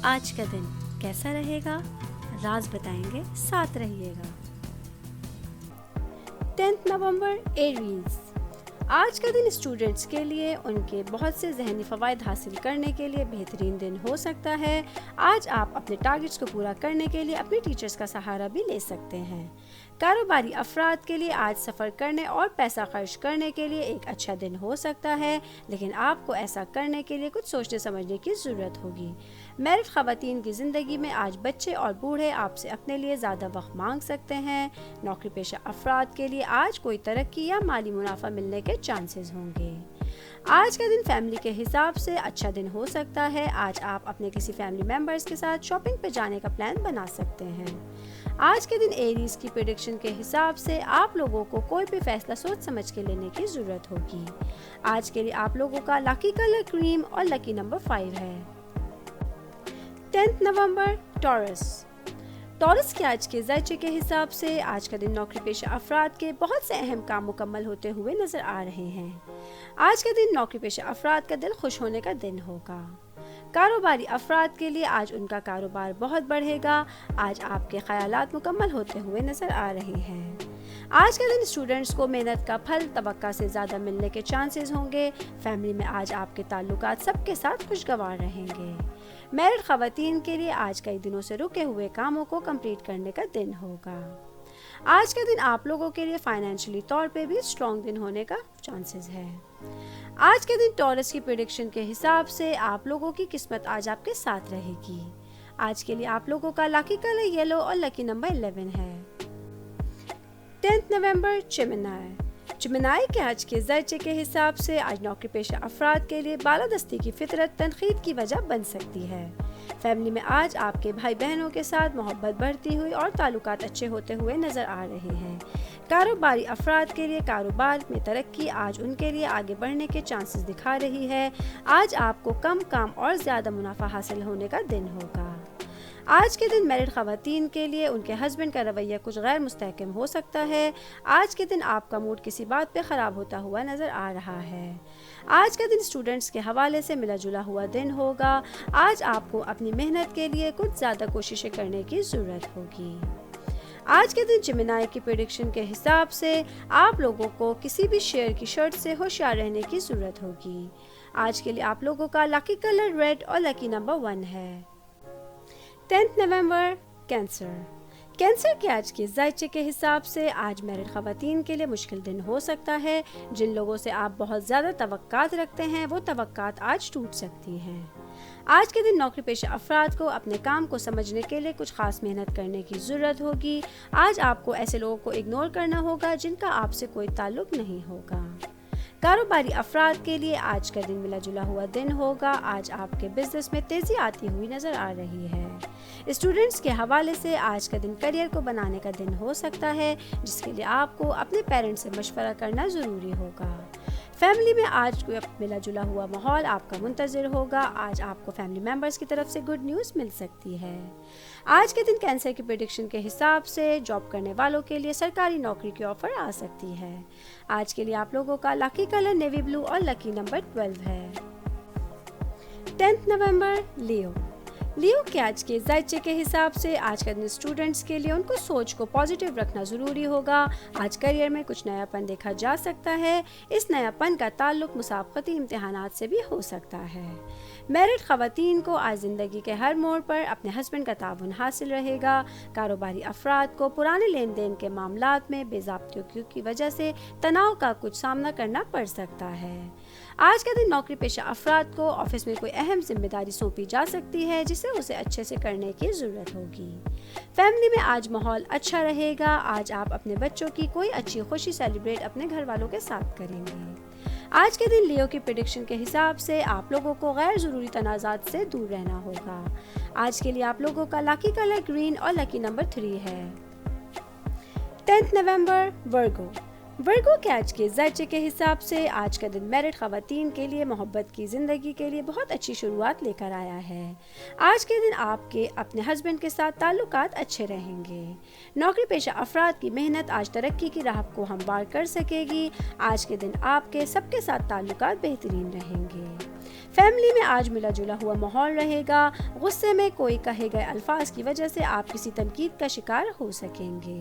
آج کا دن کیسا رہے گا؟ راز بتائیں گے، ساتھ رہیے گا۔ 10 نومبر ایریز۔ آج کا دن اسٹوڈنٹس کے لیے ان کے بہت سے ذہنی فوائد حاصل کرنے کے لیے بہترین دن ہو سکتا ہے۔ آج آپ اپنے ٹارگٹس کو پورا کرنے کے لیے اپنے ٹیچرز کا سہارا بھی لے سکتے ہیں۔ کاروباری افراد کے لیے آج سفر کرنے اور پیسہ خرچ کرنے کے لیے ایک اچھا دن ہو سکتا ہے، لیکن آپ کو ایسا کرنے کے لیے کچھ سوچنے سمجھنے کی ضرورت ہوگی۔ میرڈ خواتین کی زندگی میں آج بچے اور بوڑھے آپ سے اپنے لیے زیادہ وقت مانگ سکتے ہیں۔ نوکری پیشہ افراد کے لیے آج کوئی ترقی یا مالی منافع ملنے کے چانسز ہوں گے۔ آج کا دن فیملی کے حساب سے اچھا دن ہو سکتا ہے۔ آج آپ اپنے کسی فیملی ممبرز کے ساتھ شاپنگ پہ جانے کا پلان بنا سکتے ہیں۔ آج کے دن ایریز کی پریڈکشن کے حساب سے آپ لوگوں کو کوئی بھی فیصلہ سوچ سمجھ کے لینے کی ضرورت ہوگی۔ آج کے لیے آپ لوگوں کا لکی کلر کریم اور لکی نمبر 5 ہے۔ 10 نومبر ٹورس کے آج کے ذائچے کے حساب سے آج کا دن نوکری پیشہ افراد کے بہت سے اہم کام مکمل ہوتے ہوئے نظر آ رہے ہیں۔ آج کا دن نوکری پیشہ افراد کا دل خوش ہونے کا دن ہوگا۔ کاروباری افراد کے لیے آج ان کا کاروبار بہت بڑھے گا۔ آج آپ کے خیالات مکمل ہوتے ہوئے نظر آ رہے ہیں۔ آج کا دن اسٹوڈنٹس کو محنت کا پھل توقع سے زیادہ ملنے کے چانسز ہوں گے۔ فیملی میں آج آپ کے تعلقات سب کے ساتھ خوشگوار رہیں گے۔ میرڈ خواتین کے لیے آج کئی دنوں سے رکے ہوئے کاموں کو کمپلیٹ کرنے کا دن ہوگا۔ آج کا دن آپ لوگوں کے لیے فائنینشلی طور پہ بھی اسٹرانگ دن ہونے کا چانسز ہے۔ آج کے دن ٹورس کی پریڈکشن کے حساب سے آپ لوگوں کی قسمت آج آپ کے ساتھ رہے گی۔ آج کے لیے آپ لوگوں کا لکی کلر یلو اور لکی نمبر 11 ہے۔ 10 نومبر چمنائی کے آج کے ذائچے کے حساب سے آج نوکری پیشہ افراد کے لیے بالادستی کی فطرت تنقید کی وجہ بن سکتی ہے۔ فیملی میں آج آپ کے بھائی بہنوں کے ساتھ محبت بڑھتی ہوئی اور تعلقات اچھے ہوتے ہوئے نظر آ رہے ہیں۔ کاروباری افراد کے لیے کاروبار میں ترقی آج ان کے لیے آگے بڑھنے کے چانسز دکھا رہی ہے۔ آج آپ کو کم کام اور زیادہ منافع حاصل ہونے کا دن ہوگا۔ آج کے دن میرڈ خواتین کے لیے ان کے ہسبینڈ کا رویہ کچھ غیر مستحکم ہو سکتا ہے۔ آج کے دن آپ کا موڈ کسی بات پہ خراب ہوتا ہوا نظر آ رہا ہے۔ آج کا دن اسٹوڈنٹس کے حوالے سے ملا جلا ہوا دن ہوگا۔ آج آپ کو اپنی محنت کے لیے کچھ زیادہ کوششیں کرنے کی ضرورت ہوگی۔ آج کے دن جمنائی کی پریڈکشن کے حساب سے آپ لوگوں کو کسی بھی شیئر کی شرط سے ہوشیار رہنے کی ضرورت ہوگی۔ آج کے لیے آپ لوگوں کا لکی کلر ریڈ اور لکی نمبر 1 ہے۔ 10 نومبر کینسر کے آج کے ذائچے کے حساب سے آج میرڈ خواتین کے لیے مشکل دن ہو سکتا ہے۔ جن لوگوں سے آپ بہت زیادہ توقعات رکھتے ہیں وہ توقعات آج ٹوٹ سکتی ہیں۔ آج کے دن نوکری پیشہ افراد کو اپنے کام کو سمجھنے کے لیے کچھ خاص محنت کرنے کی ضرورت ہوگی۔ آج آپ کو ایسے لوگوں کو اگنور کرنا ہوگا جن کا آپ سے کوئی تعلق نہیں ہوگا۔ کاروباری افراد کے لیے آج کا دن ملا جلا ہوا دن ہوگا۔ آج آپ کے بزنس میں تیزی آتی ہوئی نظر آ رہی ہے۔ اسٹوڈنٹس کے حوالے سے آج کا دن کیریئر کو بنانے کا دن ہو سکتا ہے، جس کے لیے آپ کو اپنے پیرنٹس سے مشورہ کرنا ضروری ہوگا۔ فیملی میں آج کوئی ملا جلا ہوا ماحول آپ کا منتظر ہوگا۔ آج آپ کو فیملی ممبرز کی طرف سے گڈ نیوز مل سکتی ہے۔ آج کے دن کینسر کی پریڈکشن کے حساب سے جاب کرنے والوں کے لیے سرکاری نوکری کی آفر آ سکتی ہے۔ آج کے لیے آپ لوگوں کا لکی کلر نیوی بلو اور لکی نمبر 12 ہے۔ 10 نومبر لیو کے آج کے ذائچے کے حساب سے آج کا دن اسٹوڈنٹس کے لیے ان کو سوچ کو پازیٹیو رکھنا ضروری ہوگا۔ آج کیریئر میں کچھ نیا پن دیکھا جا سکتا ہے۔ اس نیا پن کا تعلق مسابقتی امتحانات سے بھی ہو سکتا ہے۔ میرڈ خواتین کو آج زندگی کے ہر موڑ پر اپنے ہسبینڈ کا تعاون حاصل رہے گا۔ کاروباری افراد کو پرانے لین دین کے معاملات میں بے ضابطگیوں کی وجہ سے تناؤ کا کچھ سامنا کرنا پڑ سکتا ہے۔ آج کا دن نوکری پیشہ افراد کو آفس میں کوئی اہم ذمہ داری سونپی جا سکتی ہے جسے اسے اچھے سے کرنے کی ضرورت ہوگی۔ فیملی میں آج ماحول اچھا رہے گا۔ آج آپ اپنے بچوں کی کوئی اچھی خوشی سیلیبریٹ اپنے گھر والوں کے ساتھ کریں گے۔ آج کے دن لیو کی پریڈکشن کے حساب سے آپ لوگوں کو غیر ضروری تنازعات سے دور رہنا ہوگا۔ آج کے لیے آپ لوگوں کا لکی کلر گرین اور لکی نمبر 3 ہے۔ 10 نومبر ورگو کے آج کے ذائچے کے حساب سے آج کا دن میرڈ خواتین کے لیے محبت کی زندگی کے لیے بہت اچھی شروعات لے کر آیا ہے۔ آج کے دن آپ کے اپنے ہسبینڈ کے ساتھ تعلقات اچھے رہیں گے۔ نوکری پیشہ افراد کی محنت آج ترقی کی راہ کو ہموار کر سکے گی۔ آج کے دن آپ کے سب کے ساتھ تعلقات بہترین رہیں گے۔ فیملی میں آج ملا جلا ہوا ماحول رہے گا. غصے میں کوئی کہے گئے الفاظ کی وجہ سے آپ کسی تنقید کا شکار ہو سکیں گے.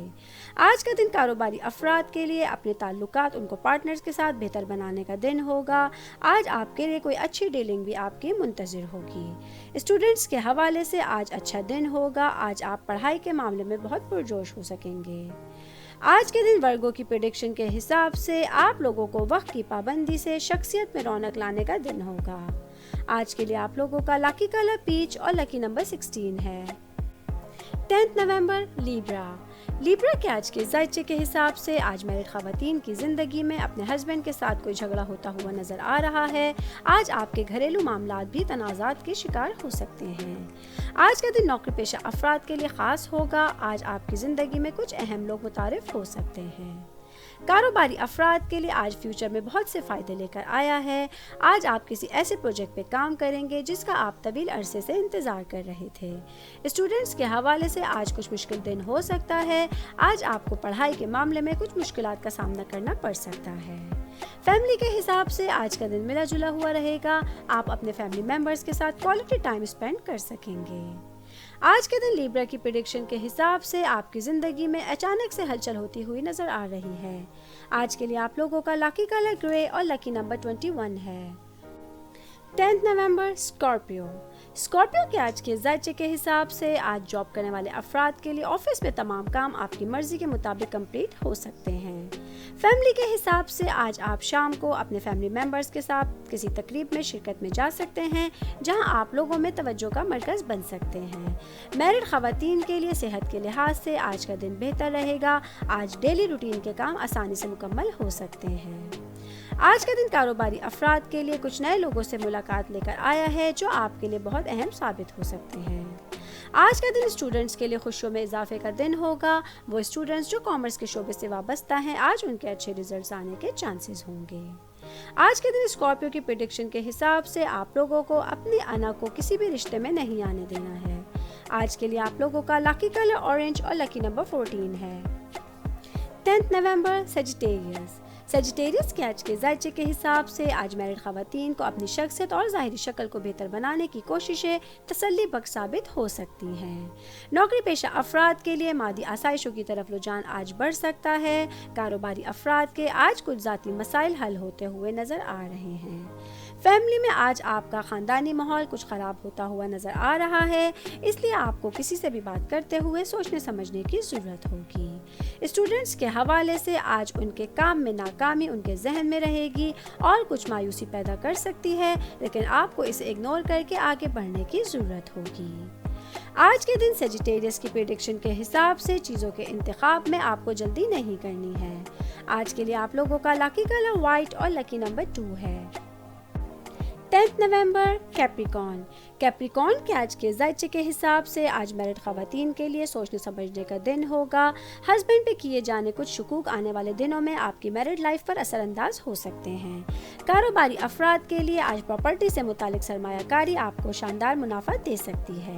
آج کا دن کاروباری افراد کے لیے اپنے تعلقات ان کو پارٹنرز کے ساتھ بہتر بنانے کا دن ہوگا. آج آپ کے لیے کوئی اچھی ڈیلنگ بھی آپ کی منتظر ہوگی. اسٹوڈنٹس کے حوالے سے آج اچھا دن ہوگا. آج آپ پڑھائی کے معاملے میں بہت پرجوش ہو سکیں گے. آج کے دن ورگو کی پریڈکشن کے حساب سے آپ لوگوں کو وقت کی پابندی سے شخصیت میں رونق لانے کا دن ہوگا. آج کے لیے آپ لوگوں کا لکی کلر پیچ اور لکی نمبر 16 ہے. 10 نومبر لیبرا کے آج کے ذائچے کے حساب سے آج میرڈ خواتین کی زندگی میں اپنے ہسبینڈ کے ساتھ کوئی جھگڑا ہوتا ہوا نظر آ رہا ہے. آج آپ کے گھریلو معاملات بھی تنازعات کے شکار ہو سکتے ہیں. آج کا دن نوکری پیشہ افراد کے لیے خاص ہوگا. آج آپ کی زندگی میں کچھ اہم لوگ متعارف ہو سکتے ہیں. کاروباری افراد کے لیے آج فیوچر میں بہت سے فائدے لے کر آیا ہے. آج آپ کسی ایسے پروجیکٹ پہ کام کریں گے جس کا آپ طویل عرصے سے انتظار کر رہے تھے. اسٹوڈنٹس کے حوالے سے آج کچھ مشکل دن ہو سکتا ہے. آج آپ کو پڑھائی کے معاملے میں کچھ مشکلات کا سامنا کرنا پڑ سکتا ہے. فیملی کے حساب سے آج کا دن ملا جلا ہوا رہے گا. آپ اپنے فیملی ممبرز کے ساتھ کوالٹی ٹائم اسپینڈ کر سکیں گے. آج کے دن لیبرا کی پریڈکشن کے حساب سے آپ کی زندگی میں اچانک سے ہلچل ہوتی ہوئی نظر آ رہی ہے. آج کے لیے آپ لوگوں کا لکی کلر گرے اور لکی نمبر 21 ہے. 10 نومبر اسکارپیو کے آج کے ذائچے کے حساب سے آج جاب کرنے والے افراد کے لیے آفس میں تمام کام آپ کی مرضی کے مطابق کمپلیٹ ہو سکتے ہیں. فیملی کے حساب سے آج آپ شام کو اپنے فیملی ممبرز کے ساتھ کسی تقریب میں شرکت میں جا سکتے ہیں جہاں آپ لوگوں میں توجہ کا مرکز بن سکتے ہیں. میرڈ خواتین کے لیے صحت کے لحاظ سے آج کا دن بہتر رہے گا. آج ڈیلی روٹین کے کام آسانی سے مکمل ہو سکتے ہیں. آج کا دن کاروباری افراد کے لیے کچھ نئے لوگوں سے ملاقات لے کر آیا ہے جو آپ کے لیے بہت اہم ثابت ہو سکتے ہیں. آج کا دن اسٹوڈنٹس کے لیے خوشیوں میں اضافے کا دن ہوگا. وہ اسٹوڈنٹس جو کامرس کے شعبے سے وابستہ ہیں آج ان کے اچھے ریزلٹس آنے کے چانسز ہوں گے. آج کے دن اسکارپیو کی پریڈکشن کے حساب سے آپ لوگوں کو اپنی انا کو کسی بھی رشتے میں نہیں آنے دینا ہے. آج کے لیے آپ لوگوں کا لکی کلر اورنج اور لکی نمبر 14 ہے. 10 نومبر سیجیٹیریس کے آج کے ذائچے کے حساب سے آج میرڈ خواتین کو اپنی شخصیت اور ظاہری شکل کو بہتر بنانے کی کوششیں تسلی بخش ثابت ہو سکتی ہیں. نوکری پیشہ افراد کے لیے مادی آسائشوں کی طرف رجحان آج بڑھ سکتا ہے. کاروباری افراد کے آج کچھ ذاتی مسائل حل ہوتے ہوئے نظر آ رہے ہیں. فیملی میں آج آپ کا خاندانی ماحول کچھ خراب ہوتا ہوا نظر آ رہا ہے. اس لیے آپ کو کسی سے بھی بات کرتے ہوئے سوچنے سمجھنے کی ضرورت ہوگی. اسٹوڈنٹس کے حوالے سے آج ان کے کام میں ناکامی ان کے ذہن میں رہے گی اور کچھ مایوسی پیدا کر سکتی ہے, لیکن آپ کو اسے اگنور کر کے آگے بڑھنے کی ضرورت ہوگی. آج کے دن سیجیٹیریس کی پریڈکشن کے حساب سے چیزوں کے انتخاب میں آپ کو جلدی نہیں کرنی ہے. آج کے لیے آپ لوگوں کا لکی کلر وائٹ اور لکی نمبر 2 ہے. 10 نومبر کیپریکارن کے آج کے ذائچے کے حساب سے آج میرڈ خواتین کے لیے سوچنے سمجھنے کا دن ہوگا. ہسبینڈ پہ کیے جانے کچھ شکوک آنے والے دنوں میں آپ کی میرڈ لائف پر اثر انداز ہو سکتے ہیں. کاروباری افراد کے لیے آج پراپرٹی سے متعلق سرمایہ کاری آپ کو شاندار منافع دے سکتی ہے.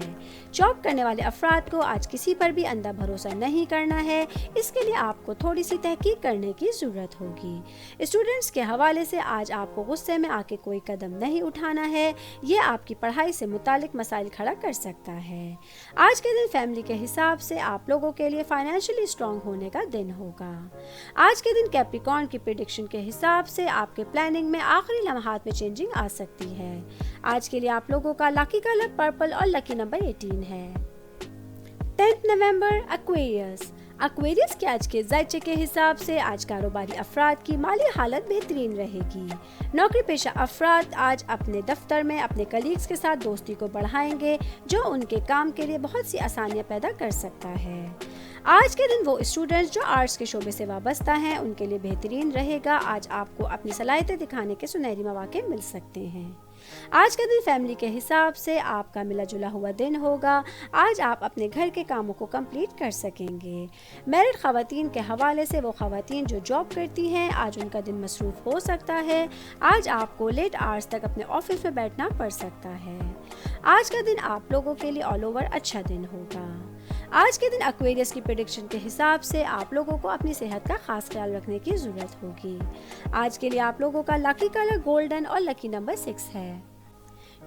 جاب کرنے والے افراد کو آج کسی پر بھی اندھا بھروسہ نہیں کرنا ہے. اس کے لیے آپ کو تھوڑی سی تحقیق کرنے کی ضرورت ہوگی. اسٹوڈنٹس کے حوالے سے آج آپ کو غصے میں آ کے کوئی قدم نہیں اٹھانا ہے. یہ آپ کی پڑھائی سے متعلق مسائل کھڑا کر سکتا ہے. آج کے دن فیملی کے حساب سے آپ لوگوں کے لیے فائنینشلی اسٹرانگ ہونے کا دن ہوگا. آج کے دن کیپریکارن کی پریڈکشن کے حساب سے آپ کے پلاننگ میں آخری لمحات میں چینجنگ آ سکتی ہے. آج کے لیے آپ لوگوں کا لکی کلر پرپل اور لکی نمبر 18 ہے. 10 نومبر ایکویریس کے آج کے ذائچے کے حساب سے آج کاروباری افراد کی مالی حالت بہترین رہے گی. نوکری پیشہ افراد آج اپنے دفتر میں اپنے کلیگز کے ساتھ دوستی کو بڑھائیں گے جو ان کے کام کے لیے بہت سی آسانیاں پیدا کر سکتا ہے. آج کے دن وہ اسٹوڈنٹس جو آرٹس کے شعبے سے وابستہ ہیں ان کے لیے بہترین رہے گا. آج آپ کو اپنی صلاحیتیں دکھانے کے سنہری مواقع مل سکتے ہیں. آج کا دن فیملی کے حساب سے آپ کا ملا جلا ہوا دن ہوگا. آج آپ اپنے گھر کے کاموں کو کمپلیٹ کر سکیں گے. میرڈ خواتین کے حوالے سے وہ خواتین جو جاب کرتی ہیں آج ان کا دن مصروف ہو سکتا ہے. آج آپ کو لیٹ آورز تک اپنے آفس میں بیٹھنا پڑ سکتا ہے. آج کا دن آپ لوگوں کے لیے آل اوور اچھا دن ہوگا. آج کے دن ایکویریس کی پریڈکشن کے حساب سے آپ لوگوں کو اپنی صحت کا خاص خیال رکھنے کی ضرورت ہوگی. آج کے لیے آپ لوگوں کا لکی کلر گولڈن اور لکی نمبر 6 ہے.